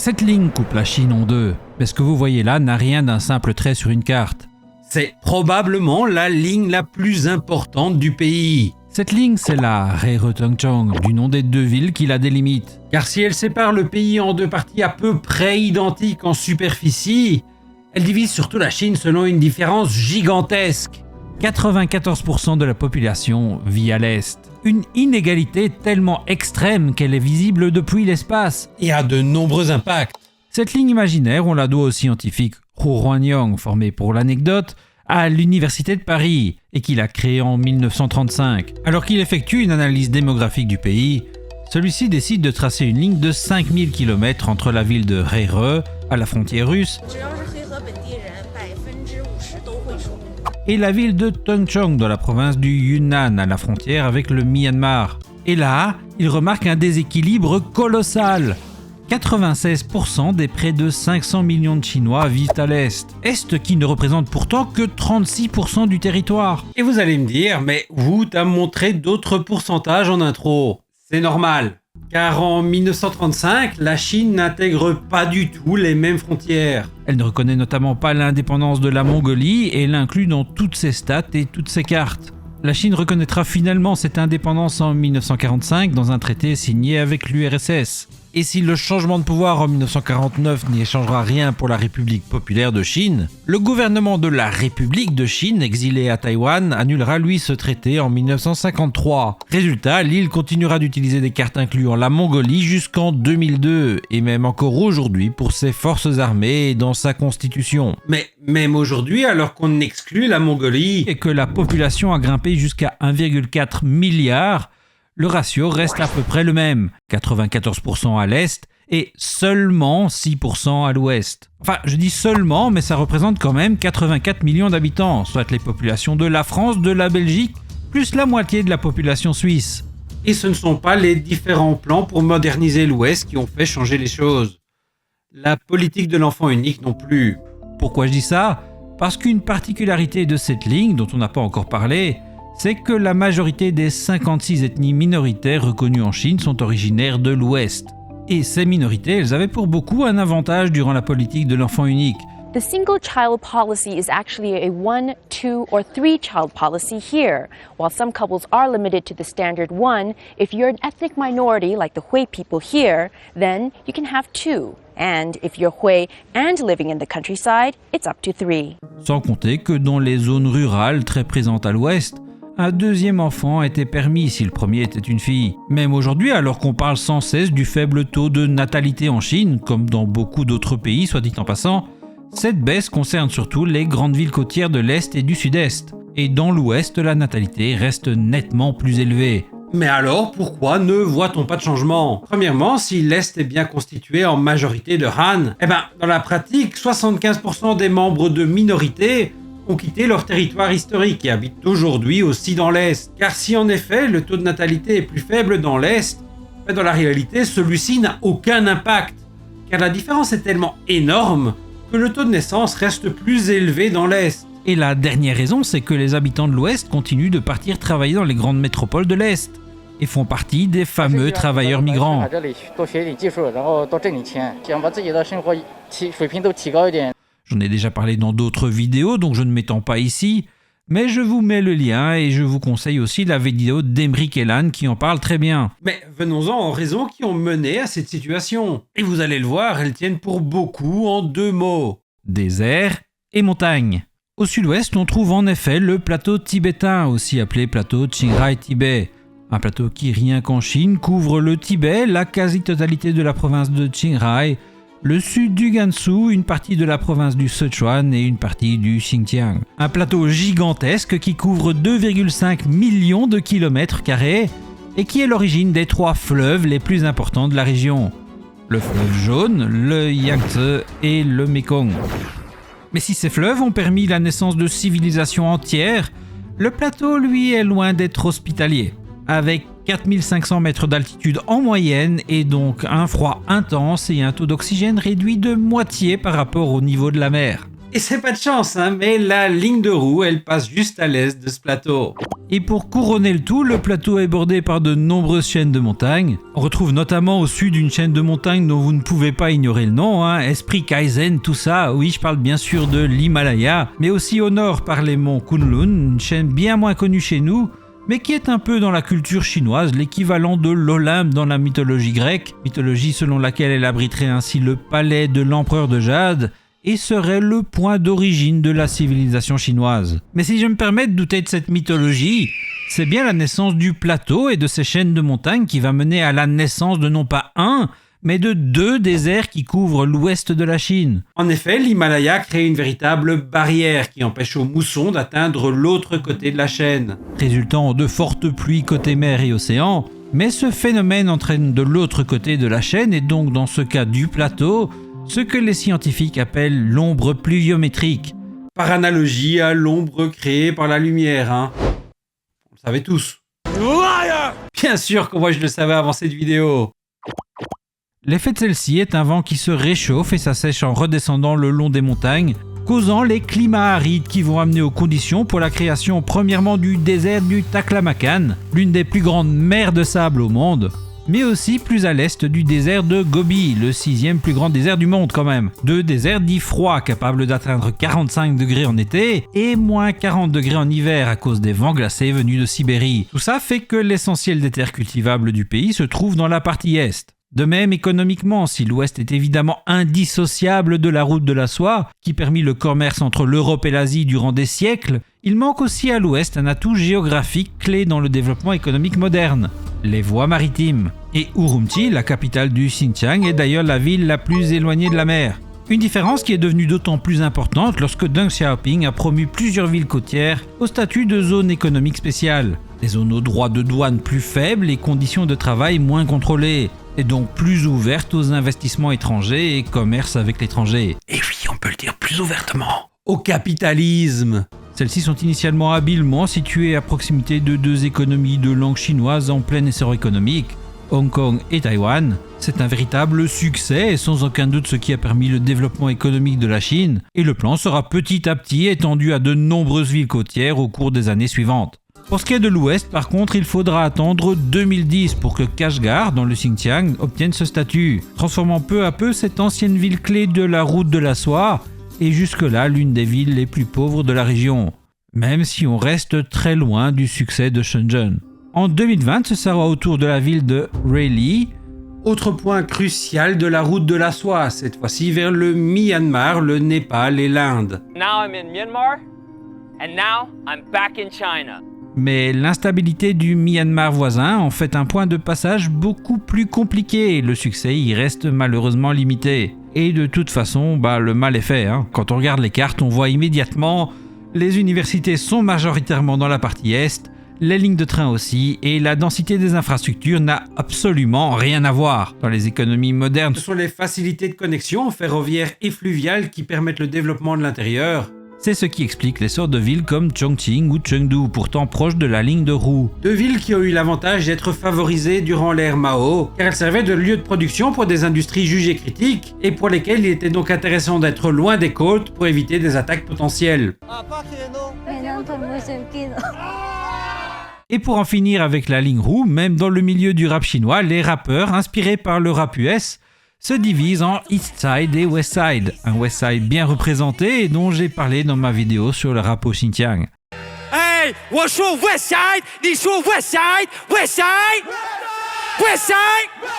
Cette ligne coupe la Chine en deux, mais ce que vous voyez là n'a rien d'un simple trait sur une carte. C'est probablement la ligne la plus importante du pays. Cette ligne, c'est la Raihe-Tongchong, du nom des deux villes qui la délimitent. Car si elle sépare le pays en deux parties à peu près identiques en superficie, elle divise surtout la Chine selon une différence gigantesque. 94% de la population vit à l'est. Une inégalité tellement extrême qu'elle est visible depuis l'espace. Et a de nombreux impacts. Cette ligne imaginaire, on la doit au scientifique Hu Ruanyang, formé pour l'anecdote à l'Université de Paris et qu'il a créé en 1935. Alors qu'il effectue une analyse démographique du pays, celui-ci décide de tracer une ligne de 5000 km entre la ville de Raihe, à la frontière russe, et la ville de Tongchong dans la province du Yunnan à la frontière avec le Myanmar. Et là, il remarque un déséquilibre colossal. 96% des près de 500 millions de Chinois vivent à l'Est. Est qui ne représente pourtant que 36% du territoire. Et vous allez me dire, mais Wu t'a montré d'autres pourcentages en intro. C'est normal. Car en 1935, la Chine n'intègre pas du tout les mêmes frontières. Elle ne reconnaît notamment pas l'indépendance de la Mongolie et l'inclut dans toutes ses stats et toutes ses cartes. La Chine reconnaîtra finalement cette indépendance en 1945 dans un traité signé avec l'URSS. Et si le changement de pouvoir en 1949 n'y changera rien pour la République populaire de Chine, le gouvernement de la République de Chine, exilé à Taïwan, annulera lui ce traité en 1953. Résultat, l'île continuera d'utiliser des cartes incluant la Mongolie jusqu'en 2002, et même encore aujourd'hui pour ses forces armées et dans sa constitution. Mais même aujourd'hui, alors qu'on exclut la Mongolie, et que la population a grimpé jusqu'à 1,4 milliard, le ratio reste à peu près le même, 94% à l'est et seulement 6% à l'ouest. Enfin, je dis seulement, mais ça représente quand même 84 millions d'habitants, soit les populations de la France, de la Belgique, plus la moitié de la population suisse. Et ce ne sont pas les différents plans pour moderniser l'Ouest qui ont fait changer les choses. La politique de l'enfant unique non plus. Pourquoi je dis ça ? Parce qu'une particularité de cette ligne, dont on n'a pas encore parlé, c'est que la majorité des 56 ethnies minoritaires reconnues en Chine sont originaires de l'Ouest. Et ces minorités, elles avaient pour beaucoup un avantage durant la politique de l'enfant unique. The single-child policy is actually a 1, 2, or 3-child policy here. While some couples are limited to the standard 1, if you're an ethnic minority like the Hui people here, then you can have 2. And if you're Hui and living in the countryside, it's up to 3. Sans compter que dans les zones rurales très présentes à l'Ouest, un deuxième enfant était permis si le premier était une fille. Même aujourd'hui, alors qu'on parle sans cesse du faible taux de natalité en Chine, comme dans beaucoup d'autres pays, soit dit en passant, cette baisse concerne surtout les grandes villes côtières de l'Est et du Sud-Est. Et dans l'Ouest, la natalité reste nettement plus élevée. Mais alors, pourquoi ne voit-on pas de changement ? Premièrement, si l'Est est bien constitué en majorité de Han, dans la pratique, 75% des membres de minorités ont quitté leur territoire historique et habitent aujourd'hui aussi dans l'Est. Car si en effet le taux de natalité est plus faible dans l'Est, dans la réalité celui-ci n'a aucun impact. Car la différence est tellement énorme que le taux de naissance reste plus élevé dans l'Est. Et la dernière raison, c'est que les habitants de l'Ouest continuent de partir travailler dans les grandes métropoles de l'Est et font partie des fameux travailleurs migrants. J'en ai déjà parlé dans d'autres vidéos, donc je ne m'étends pas ici, mais je vous mets le lien et je vous conseille aussi la vidéo d'Emeric Elan qui en parle très bien. Mais venons-en aux raisons qui ont mené à cette situation. Et vous allez le voir, elles tiennent pour beaucoup en 2 mots. Désert et montagne. Au sud-ouest, on trouve en effet le plateau tibétain, aussi appelé plateau Qinghai-Tibet. Un plateau qui, rien qu'en Chine, couvre le Tibet, la quasi-totalité de la province de Qinghai, le sud du Gansu, une partie de la province du Sichuan et une partie du Xinjiang. Un plateau gigantesque qui couvre 2,5 millions de kilomètres carrés et qui est l'origine des 3 fleuves les plus importants de la région. Le fleuve jaune, le Yangtze et le Mekong. Mais si ces fleuves ont permis la naissance de civilisations entières, le plateau, lui, est loin d'être hospitalier. Avec 4500 mètres d'altitude en moyenne et donc un froid intense et un taux d'oxygène réduit de moitié par rapport au niveau de la mer. Et c'est pas de chance, hein, mais la ligne de roue, elle passe juste à l'est de ce plateau. Et pour couronner le tout, le plateau est bordé par de nombreuses chaînes de montagnes. On retrouve notamment au sud une chaîne de montagnes dont vous ne pouvez pas ignorer le nom, hein, Esprit Kaizen, tout ça. Oui, je parle bien sûr de l'Himalaya, mais aussi au nord par les monts Kunlun, une chaîne bien moins connue chez nous, mais qui est un peu dans la culture chinoise, l'équivalent de l'Olympe dans la mythologie grecque, mythologie selon laquelle elle abriterait ainsi le palais de l'empereur de Jade, et serait le point d'origine de la civilisation chinoise. Mais si je me permets de douter de cette mythologie, c'est bien la naissance du plateau et de ces chaînes de montagnes qui va mener à la naissance de non pas un, mais de 2 déserts qui couvrent l'ouest de la Chine. En effet, l'Himalaya crée une véritable barrière qui empêche aux moussons d'atteindre l'autre côté de la chaîne. Résultant de fortes pluies côté mer et océan, mais ce phénomène entraîne de l'autre côté de la chaîne et donc dans ce cas du plateau, ce que les scientifiques appellent l'ombre pluviométrique. Par analogie à l'ombre créée par la lumière, hein. On le savait tous. Bien sûr que moi je le savais avant cette vidéo. L'effet de celle-ci est un vent qui se réchauffe et s'assèche en redescendant le long des montagnes, causant les climats arides qui vont amener aux conditions pour la création premièrement du désert du Taklamakan, l'une des plus grandes mers de sable au monde, mais aussi plus à l'est du désert de Gobi, le 6e plus grand désert du monde quand même. 2 déserts dits froids, capables d'atteindre 45 degrés en été et moins 40 degrés en hiver à cause des vents glacés venus de Sibérie. Tout ça fait que l'essentiel des terres cultivables du pays se trouve dans la partie est. De même, économiquement, si l'Ouest est évidemment indissociable de la route de la soie, qui permit le commerce entre l'Europe et l'Asie durant des siècles, il manque aussi à l'Ouest un atout géographique clé dans le développement économique moderne, les voies maritimes. Et Urumqi, la capitale du Xinjiang, est d'ailleurs la ville la plus éloignée de la mer. Une différence qui est devenue d'autant plus importante lorsque Deng Xiaoping a promu plusieurs villes côtières au statut de zone économique spéciale. Des zones aux droits de douane plus faibles et conditions de travail moins contrôlées, et donc plus ouvertes aux investissements étrangers et commerce avec l'étranger. Et oui, on peut le dire plus ouvertement. Au capitalisme. Celles-ci sont initialement habilement situées à proximité de 2 économies de langue chinoise en plein essor économique, Hong Kong et Taïwan. C'est un véritable succès et sans aucun doute ce qui a permis le développement économique de la Chine, et le plan sera petit à petit étendu à de nombreuses villes côtières au cours des années suivantes. Pour ce qui est de l'Ouest, par contre, il faudra attendre 2010 pour que Kashgar, dans le Xinjiang, obtienne ce statut, transformant peu à peu cette ancienne ville clé de la route de la soie, et jusque-là l'une des villes les plus pauvres de la région, même si on reste très loin du succès de Shenzhen. En 2020, ce sera au tour de la ville de Reilly. Autre point crucial de la route de la soie, cette fois-ci vers le Myanmar, le Népal et l'Inde. Now I'm in Myanmar, and now I'm back in China. Mais l'instabilité du Myanmar voisin en fait un point de passage beaucoup plus compliqué et le succès y reste malheureusement limité. Et de toute façon, le mal est fait. Quand on regarde les cartes, on voit immédiatement les universités sont majoritairement dans la partie est, les lignes de train aussi, et la densité des infrastructures n'a absolument rien à voir dans les économies modernes. Ce sont les facilités de connexion ferroviaires et fluviales qui permettent le développement de l'intérieur. C'est ce qui explique l'essor de villes comme Chongqing ou Chengdu, pourtant proches de la ligne de roue. 2 villes qui ont eu l'avantage d'être favorisées durant l'ère Mao, car elles servaient de lieu de production pour des industries jugées critiques, et pour lesquelles il était donc intéressant d'être loin des côtes pour éviter des attaques potentielles. Et pour en finir avec la ligne roue, même dans le milieu du rap chinois, les rappeurs, inspirés par le rap US, se divisent en East Side et West Side, un West Side bien représenté et dont j'ai parlé dans ma vidéo sur le rap au Xinjiang. Hey, 我说 West Side, 你说 West Side, West Side, West Side.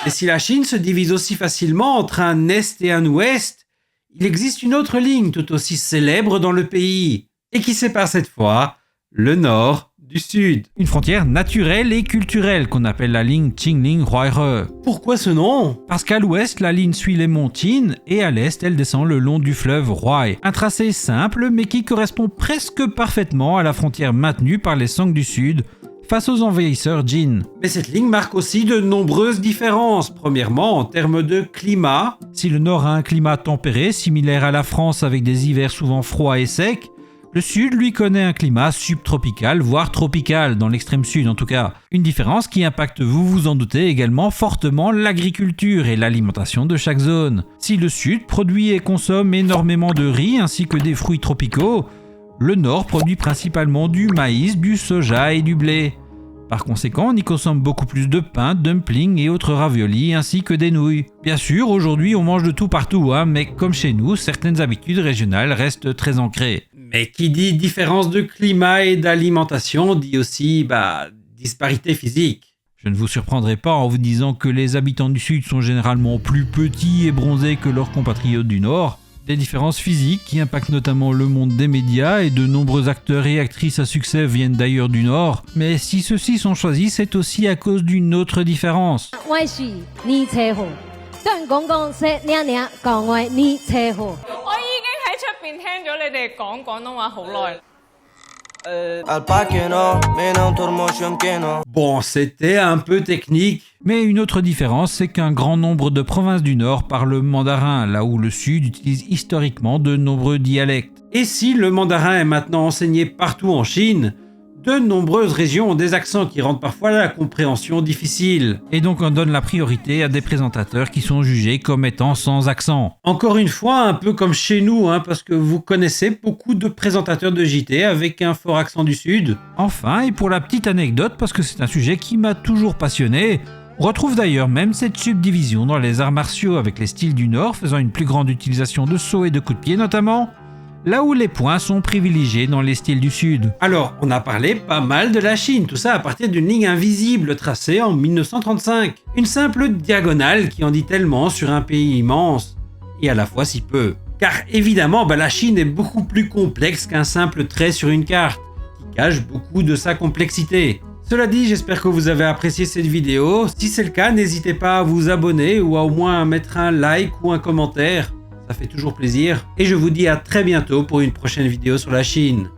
Et si la Chine se divise aussi facilement entre un Est et un Ouest, il existe une autre ligne tout aussi célèbre dans le pays, et qui sépare cette fois le Nord du Sud. Une frontière naturelle et culturelle qu'on appelle la ligne Qingling-Huairhe. Pourquoi ce nom ? Parce qu'à l'ouest, la ligne suit les monts Qin et à l'est, elle descend le long du fleuve Huai. Un tracé simple mais qui correspond presque parfaitement à la frontière maintenue par les Song du Sud face aux envahisseurs Jin. Mais cette ligne marque aussi de nombreuses différences. Premièrement, en termes de climat. Si le nord a un climat tempéré, similaire à la France avec des hivers souvent froids et secs, Le sud, lui, connaît un climat subtropical, voire tropical, dans l'extrême sud en tout cas. Une différence qui impacte, vous vous en doutez, également fortement l'agriculture et l'alimentation de chaque zone. Si le sud produit et consomme énormément de riz ainsi que des fruits tropicaux, le nord produit principalement du maïs, du soja et du blé. Par conséquent, on y consomme beaucoup plus de pain, dumplings et autres raviolis ainsi que des nouilles. Bien sûr, aujourd'hui on mange de tout partout, mais comme chez nous, certaines habitudes régionales restent très ancrées. Mais qui dit différence de climat et d'alimentation dit aussi, disparité physique. Je ne vous surprendrai pas en vous disant que les habitants du sud sont généralement plus petits et bronzés que leurs compatriotes du nord. Des différences physiques qui impactent notamment le monde des médias et de nombreux acteurs et actrices à succès viennent d'ailleurs du Nord. Mais si ceux-ci sont choisis, c'est aussi à cause d'une autre différence. Bon, c'était un peu technique. Mais une autre différence, c'est qu'un grand nombre de provinces du Nord parlent mandarin, là où le Sud utilise historiquement de nombreux dialectes. Et si le mandarin est maintenant enseigné partout en Chine, de nombreuses régions ont des accents qui rendent parfois la compréhension difficile. Et donc on donne la priorité à des présentateurs qui sont jugés comme étant sans accent. Encore une fois, un peu comme chez nous, parce que vous connaissez beaucoup de présentateurs de JT avec un fort accent du Sud. Enfin, et pour la petite anecdote, parce que c'est un sujet qui m'a toujours passionné, on retrouve d'ailleurs même cette subdivision dans les arts martiaux avec les styles du Nord faisant une plus grande utilisation de sauts et de coups de pied notamment, là où les points sont privilégiés dans les styles du Sud. Alors, on a parlé pas mal de la Chine, tout ça à partir d'une ligne invisible tracée en 1935. Une simple diagonale qui en dit tellement sur un pays immense, et à la fois si peu. Car évidemment, la Chine est beaucoup plus complexe qu'un simple trait sur une carte, qui cache beaucoup de sa complexité. Cela dit, j'espère que vous avez apprécié cette vidéo. Si c'est le cas, n'hésitez pas à vous abonner ou à au moins mettre un like ou un commentaire. Ça fait toujours plaisir. Et je vous dis à très bientôt pour une prochaine vidéo sur la Chine.